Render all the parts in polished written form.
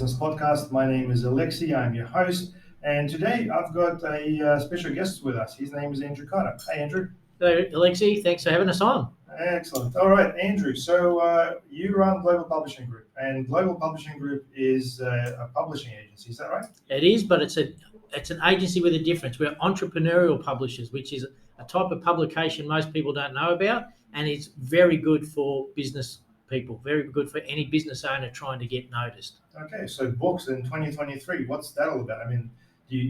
Business Podcast. My name is Alexei. I'm your host. And today I've got a special guest with us. His name is Andrew Carter. Hey, Andrew. Hello, Alexei. Thanks for having us on. Excellent. All right, Andrew. So you run Global Publishing Group, and Global Publishing Group is a publishing agency. Is that right? It is, but it's an agency with a difference. We're entrepreneurial publishers, which is a type of publication most people don't know about, and it's very good for business people, very good for any business owner trying to get noticed. Okay, so books in 2023, what's that all about? I mean,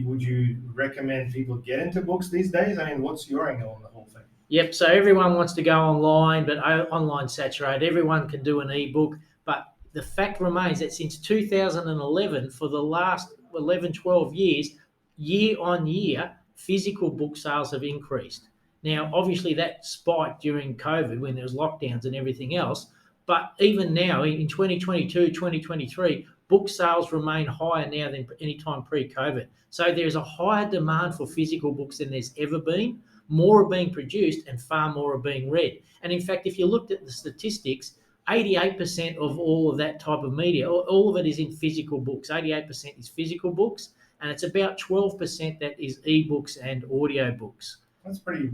would you recommend people get into books these days? I mean, what's your angle on the whole thing? Yep, so everyone wants to go online, but online's saturated. Everyone can do an ebook, but the fact remains that since 2011, for the last 11, 12 years, year on year, physical book sales have increased. Now, obviously that spiked during COVID when there was lockdowns and everything else, but even now in 2022, 2023, book sales remain higher now than any time pre-COVID. So there's a higher demand for physical books than there's ever been. More are being produced and far more are being read. And in fact, if you looked at the statistics, 88% of all of that type of media, all of it is in physical books. 88% is physical books, and it's about 12% that is ebooks and audio books. That's pretty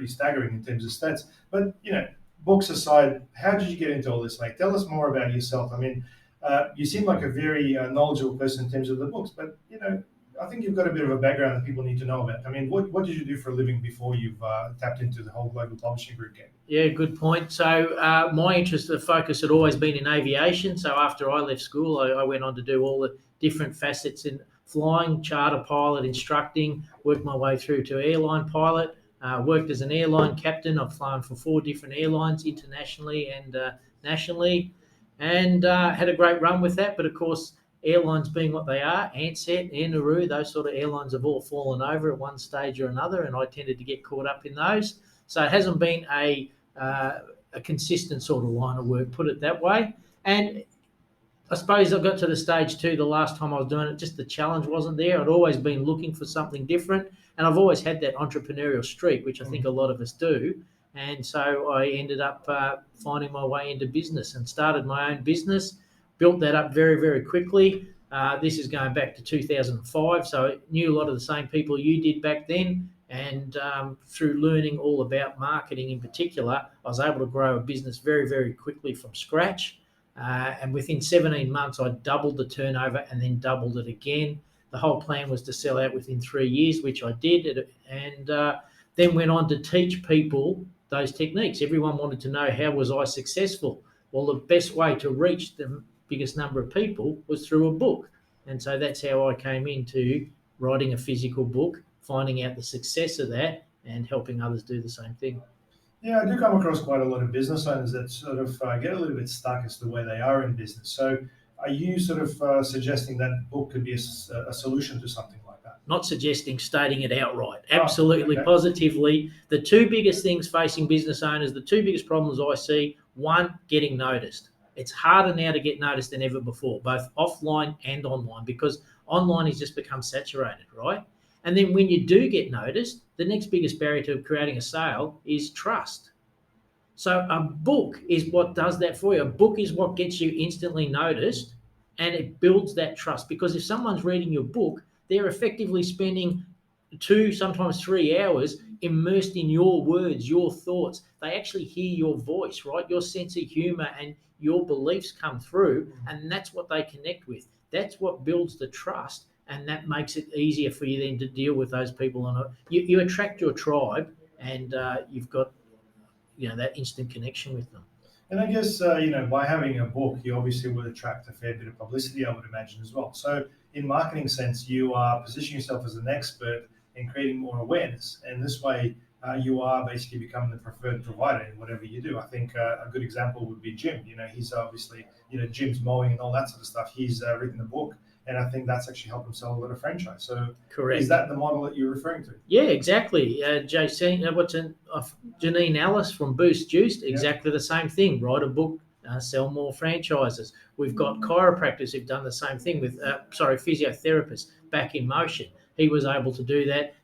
staggering in terms of stats. But, books aside, how did you get into all this, mate? Tell us more about yourself. I mean, you seem like a very knowledgeable person in terms of the books, but, I think you've got a bit of a background that people need to know about. I mean, what did you do for a living before you've tapped into the whole Global Publishing Group game? Yeah, good point. So my interest, the focus had always been in aviation. So after I left school, I went on to do all the different facets in flying, charter pilot, instructing, worked my way through to airline pilot, worked as an airline captain. I've flown for 4 different airlines internationally and nationally, and had a great run with that. But of course, airlines being what they are, Ansett, Air Nauru, those sort of airlines have all fallen over at one stage or another, and I tended to get caught up in those. So it hasn't been a consistent sort of line of work, put it that way. And I suppose I got to the stage too, the last time I was doing it, just the challenge wasn't there. I'd always been looking for something different, and I've always had that entrepreneurial streak, which I think a lot of us do. And so I ended up finding my way into business and started my own business. Built that up very, very quickly. This is going back to 2005, so I knew a lot of the same people you did back then. And through learning all about marketing in particular, I was able to grow a business very, very quickly from scratch. And within 17 months, I doubled the turnover and then doubled it again. The whole plan was to sell out within 3 years, which I did, and then went on to teach people those techniques. Everyone wanted to know, how was I successful? Well, the best way to reach the biggest number of people was through a book. And so that's how I came into writing a physical book, finding out the success of that and helping others do the same thing. Yeah, I do come across quite a lot of business owners that sort of get a little bit stuck as to where they are in business. So are you sort of suggesting that book could be a solution to something like that? Not suggesting, stating it outright. Absolutely, okay. Positively. The two biggest things facing business owners, the two biggest problems I see, one, getting noticed. It's harder now to get noticed than ever before, both offline and online, because online has just become saturated, right? And then when you do get noticed, the next biggest barrier to creating a sale is trust. So a book is what does that for you. A book is what gets you instantly noticed, and it builds that trust, because if someone's reading your book, they're effectively spending 2, sometimes 3 hours immersed in your words, your thoughts. They actually hear your voice, right? Your sense of humor and your beliefs come through, and that's what they connect with. That's what builds the trust, and that makes it easier for you then to deal with those people. You attract your tribe, and you've got that instant connection with them. And I guess by having a book, you obviously will attract a fair bit of publicity, I would imagine, as well. So in marketing sense, you are positioning yourself as an expert in creating more awareness, and this way you are basically becoming the preferred provider in whatever you do. I think a good example would be Jim. He's obviously, Jim's mowing and all that sort of stuff. He's written a book, and I think that's actually helped him sell a lot of franchise. So correct. Is that the model that you're referring to? Yeah, exactly. Janine Ellis from Boost Juiced, exactly the same thing. Write a book, sell more franchises. We've got chiropractors who've done the same thing with, physiotherapists, Back in Motion. He was able to do that,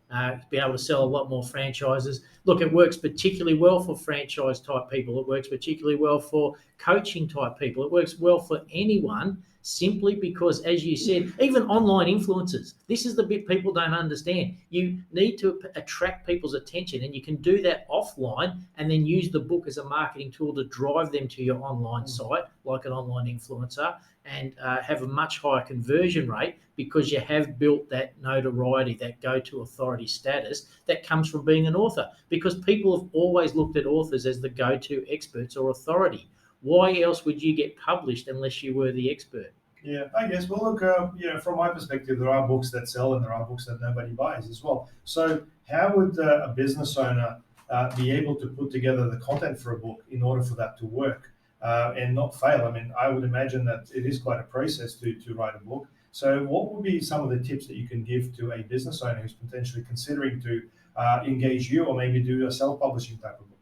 be able to sell a lot more franchises. Look, it works particularly well for franchise type people. It works particularly well for coaching type people. It works well for anyone simply because, as you said, even online influencers, this is the bit people don't understand. You need to attract people's attention, and you can do that offline and then use the book as a marketing tool to drive them to your online site, like an online influencer, and have a much higher conversion rate because you have built that notoriety, that go-to authority status that comes from being an author. Because people have always looked at authors as the go-to experts or authority. Why else would you get published unless you were the expert? Yeah, I guess. Well, look, from my perspective, there are books that sell and there are books that nobody buys as well. So, how would a business owner be able to put together the content for a book in order for that to work and not fail? I mean, I would imagine that it is quite a process to write a book. So, what would be some of the tips that you can give to a business owner who's potentially considering to engage you or maybe do a self-publishing type of book?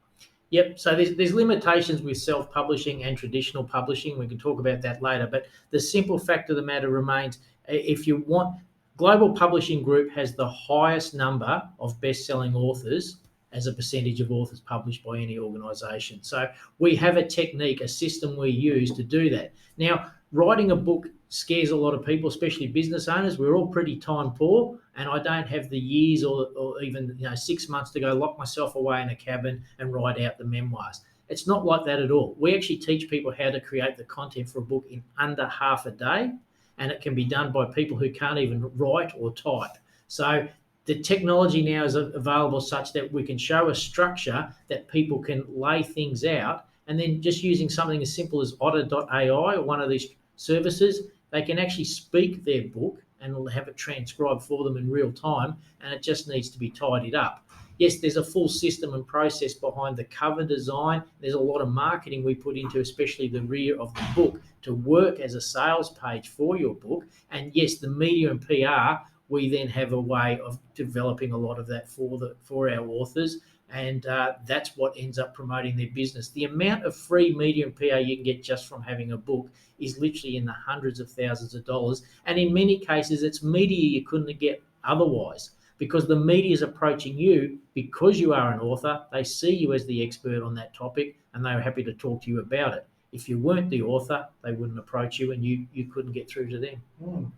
Yep. So there's limitations with self-publishing and traditional publishing. We can talk about that later. But the simple fact of the matter remains, if you want, Global Publishing Group has the highest number of best-selling authors as a percentage of authors published by any organisation. So we have a technique, a system we use to do that. Now, writing a book scares a lot of people, especially business owners. We're all pretty time poor, and I don't have the years or even 6 months to go lock myself away in a cabin and write out the memoirs. It's not like that at all. We actually teach people how to create the content for a book in under half a day, and it can be done by people who can't even write or type. So the technology now is available such that we can show a structure that people can lay things out, and then just using something as simple as otter.ai or one of these services, they can actually speak their book and we'll have it transcribed for them in real time, and it just needs to be tidied up. Yes, there's a full system and process behind the cover design. There's a lot of marketing we put into, especially the rear of the book, to work as a sales page for your book. And yes, the media and PR, we then have a way of developing a lot of that for our authors. And that's what ends up promoting their business. The amount of free media and PR you can get just from having a book is literally in the hundreds of thousands of dollars. And in many cases, it's media you couldn't get otherwise, because the media is approaching you because you are an author. They see you as the expert on that topic, and they're happy to talk to you about it. If you weren't the author, they wouldn't approach you, and you couldn't get through to them.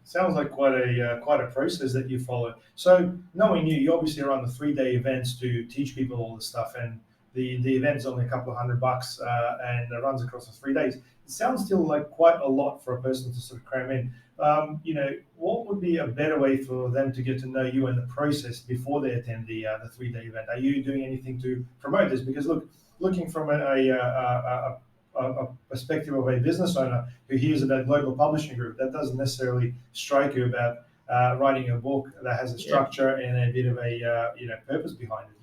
Sounds like quite a process that you follow. So knowing you obviously run the 3-day events to teach people all this stuff, and the event's only a couple of $100 and it runs across the 3 days. It sounds still like quite a lot for a person to sort of cram in. What would be a better way for them to get to know you and the process before they attend the 3-day event? Are you doing anything to promote this? Because looking from a perspective of a business owner who hears about Global Publishing Group, that doesn't necessarily strike you about writing a book that has a structure and a bit of a purpose behind it.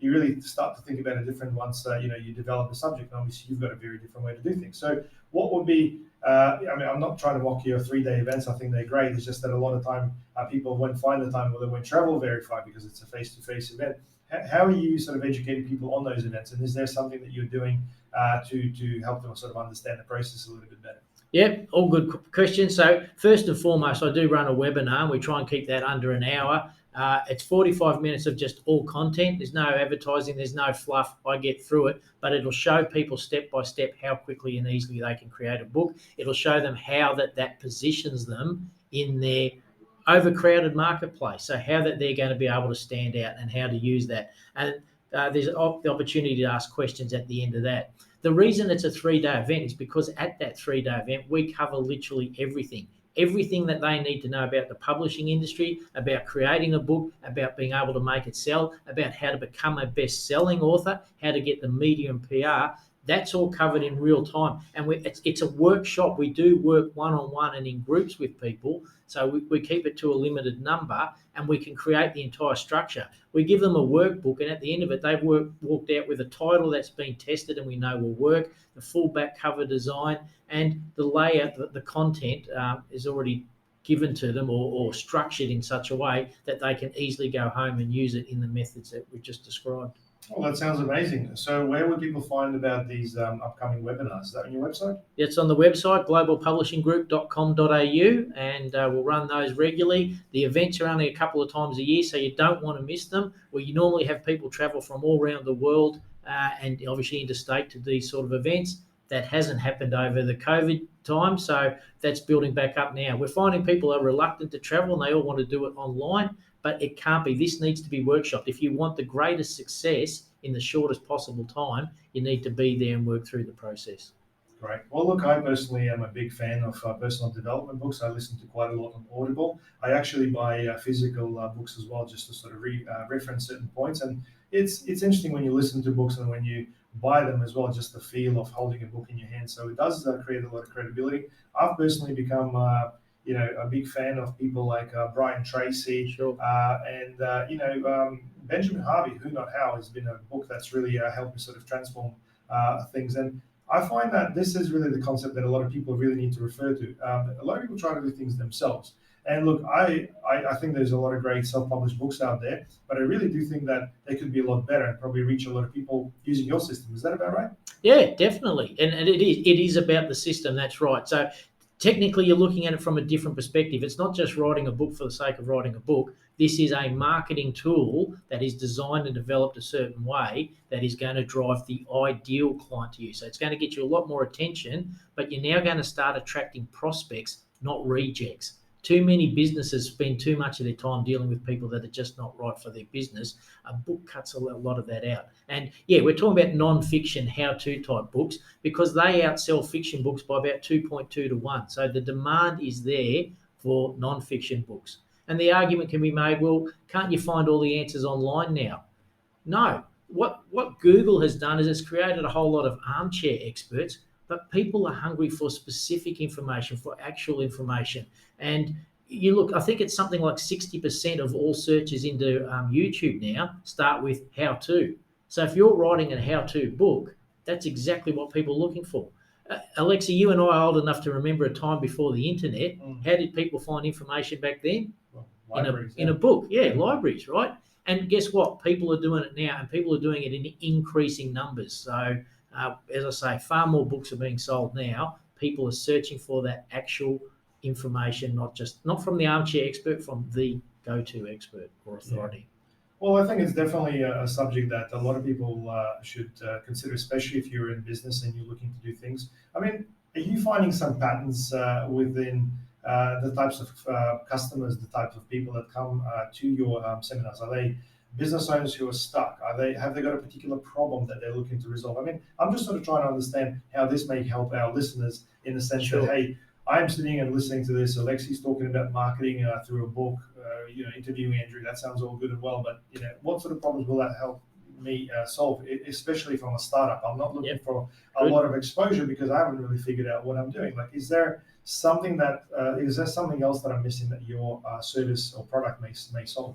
You really start to think about it different once you develop a subject, and obviously you've got a very different way to do things. So what would be I'm not trying to mock your 3-day events. I think they're great. It's just that a lot of time people won't find the time, or they won't travel very far because it's a face-to-face event. How are you sort of educating people on those events? And is there something that you're doing to help them sort of understand the process a little bit better? Yeah, all good questions. So first and foremost, I do run a webinar, and we try and keep that under an hour. It's 45 minutes of just all content. There's no advertising, there's no fluff. I get through it, but it'll show people step by step how quickly and easily they can create a book. It'll show them how that positions them in their overcrowded marketplace. So how that they're going to be able to stand out and how to use that. And there's the opportunity to ask questions at the end of that. The reason it's a 3-day event is because at that 3-day event, we cover literally everything that they need to know about the publishing industry, about creating a book, about being able to make it sell, about how to become a best-selling author, how to get the media and PR. That's all covered in real time. And it's a workshop. We do work one-on-one and in groups with people. So we keep it to a limited number, and we can create the entire structure. We give them a workbook, and at the end of it, they've walked out with a title that's been tested and we know will work, the full back cover design, and the layout, the content is already given to them or structured in such a way that they can easily go home and use it in the methods that we've just described. Well, that sounds amazing. So where would people find about these upcoming webinars? Is that on your website? It's on the website, globalpublishinggroup.com.au, and we'll run those regularly. The events are only a couple of times a year, so you don't want to miss them. We normally have people travel from all around the world and obviously interstate to these sort of events. That hasn't happened over the COVID time, so that's building back up now. We're finding people are reluctant to travel and they all want to do it online, but it can't be. This needs to be workshopped. If you want the greatest success in the shortest possible time, you need to be there and work through the process. Great. Well, look, I personally am a big fan of personal development books. I listen to quite a lot on Audible. I actually buy physical books as well, just to sort of reference certain points. And it's interesting when you listen to books and when you buy them as well, just the feel of holding a book in your hand. So it does create a lot of credibility. I've personally become, a big fan of people like Brian Tracy, Sure. Benjamin Harvey. Who Not How has been a book that's really helped me sort of transform things. And I find that this is really the concept that a lot of people really need to refer to. A lot of people try to do things themselves. And look, I think there's a lot of great self-published books out there, but I really do think that they could be a lot better and probably reach a lot of people using your system. Is that about right? Yeah, definitely. And it is about the system, that's right. So technically you're looking at it from a different perspective. It's not just writing a book for the sake of writing a book. This is a marketing tool that is designed and developed a certain way that is going to drive the ideal client to you. So it's going to get you a lot more attention, but you're now going to start attracting prospects, not rejects. Too many businesses spend too much of their time dealing with people that are just not right for their business. A book cuts a lot of that out. And yeah, we're talking about non-fiction how-to type books because they outsell fiction books by about 2.2 to 1. So the demand is there for non-fiction books. And the argument can be made, well, can't you find all the answers online now? No. What Google has done is it's created a whole lot of armchair experts, but people are hungry for specific information, for actual information. And you look, I think it's something like 60% of all searches into YouTube now start with how to. So if you're writing a how-to book, that's exactly what people are looking for. Alexei, you and I are old enough to remember a time before the internet. How did people find information back then? Well, libraries, in a book. Yeah, libraries, right? And guess what? People are doing it now, and people are doing it in increasing numbers. So, as I say, far more books are being sold now. People are searching for that actual information, not from the armchair expert, from the go-to expert or authority. Well, I think it's definitely a subject that a lot of people should consider, especially if you're in business and you're looking to do things. I mean, are you finding some patterns within the types of customers, the types of people that come to your seminars? Are they business owners who are stuck? Have they got a particular problem that they're looking to resolve? I mean, I'm just sort of trying to understand how this may help our listeners in the sense that, hey, I'm sitting and listening to this. Alexei's talking about marketing through a book, interviewing Andrew. That sounds all good and well, but what sort of problems will that help me solve, especially from a startup? I'm not looking for a lot of exposure because I haven't really figured out what I'm doing. Like, is there something else that I'm missing that your service or product may solve?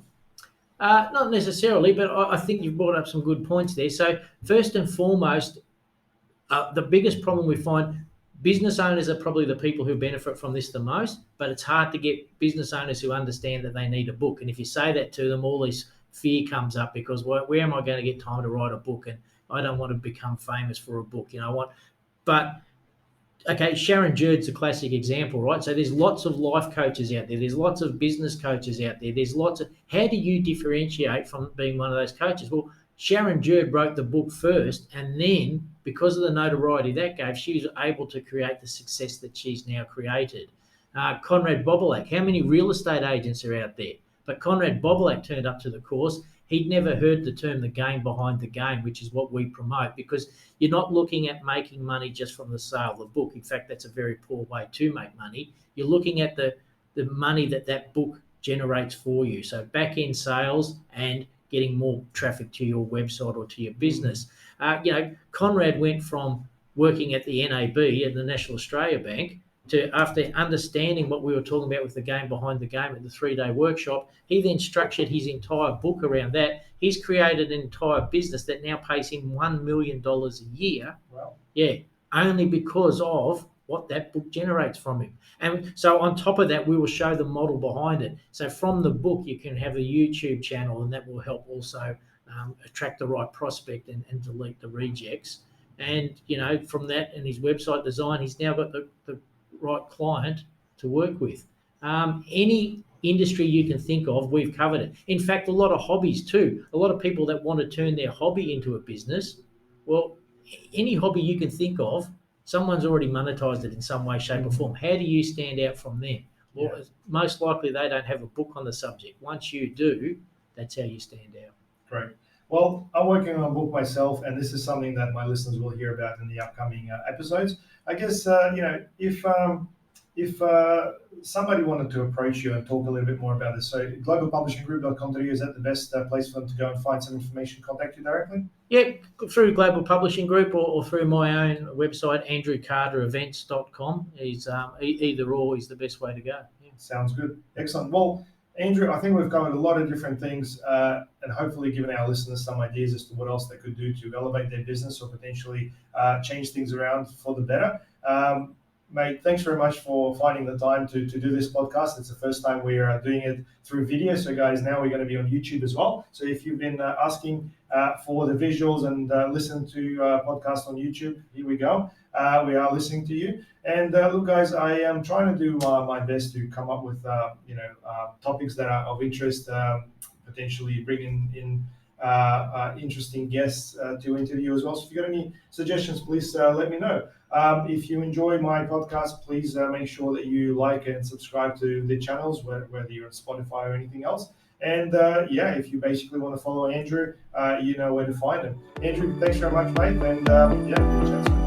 Not necessarily, but I think you've brought up some good points there. So first and foremost, the biggest problem we find, business owners are probably the people who benefit from this the most, but it's hard to get business owners who understand that they need a book. And if you say that to them, all this fear comes up because where am I going to get time to write a book? And I don't want to become famous for a book. Sharon Jurd's a classic example, right? So there's lots of life coaches out there. There's lots of business coaches out there. How do you differentiate from being one of those coaches? Well, Sharon Jurd wrote the book first, and then because of the notoriety that gave, she was able to create the success that she's now created. Conrad Bobolak, how many real estate agents are out there? But Conrad Bobolak turned up to the course. He'd never heard the term the game behind the game, which is what we promote, because you're not looking at making money just from the sale of the book. In fact, that's a very poor way to make money. You're looking at the money that book generates for you. So back-end sales and getting more traffic to your website or to your business. Conrad went from working at the NAB, at the National Australia Bank, to, after understanding what we were talking about with the game behind the game at the 3-day workshop, he then structured his entire book around that. He's created an entire business that now pays him $1 million a year. Wow. Yeah, only because of what that book generates from him. And so on top of that, we will show the model behind it. So from the book, you can have a YouTube channel, and that will help also attract the right prospect and delete the rejects. And, from that and his website design, he's now got the right client to work with. Any industry you can think of, we've covered it. In fact, a lot of hobbies too. A lot of people that want to turn their hobby into a business. Well, any hobby you can think of, someone's already monetized it in some way, shape, or form. How do you stand out from them? Well, most likely they don't have a book on the subject. Once you do, that's how you stand out. Great. Well, I'm working on a book myself, and this is something that my listeners will hear about in the upcoming episodes. I guess if somebody wanted to approach you and talk a little bit more about this, so globalpublishinggroup.com.au, is that the best place for them to go and find some information, contact you directly? Yeah, through Global Publishing Group or through my own website, andrewcarterevents.com. Either or is the best way to go. Yeah. Sounds good. Excellent. Well, Andrew, I think we've covered a lot of different things and hopefully given our listeners some ideas as to what else they could do to elevate their business or potentially change things around for the better. Mate, thanks very much for finding the time to do this podcast. It's the first time we're doing it through video. So guys, now we're going to be on YouTube as well. So if you've been asking for the visuals and listen to podcasts on YouTube, here we go. We are listening to you. And look, guys, I am trying to do my best to come up with topics that are of interest, potentially bringing in interesting guests to interview as well. So if you've got any suggestions, please let me know. If you enjoy my podcast, please make sure that you like and subscribe to the channels, whether you're on Spotify or anything else. And if you basically want to follow Andrew, you know where to find him. Andrew, thanks very much, mate. And we'll chat soon.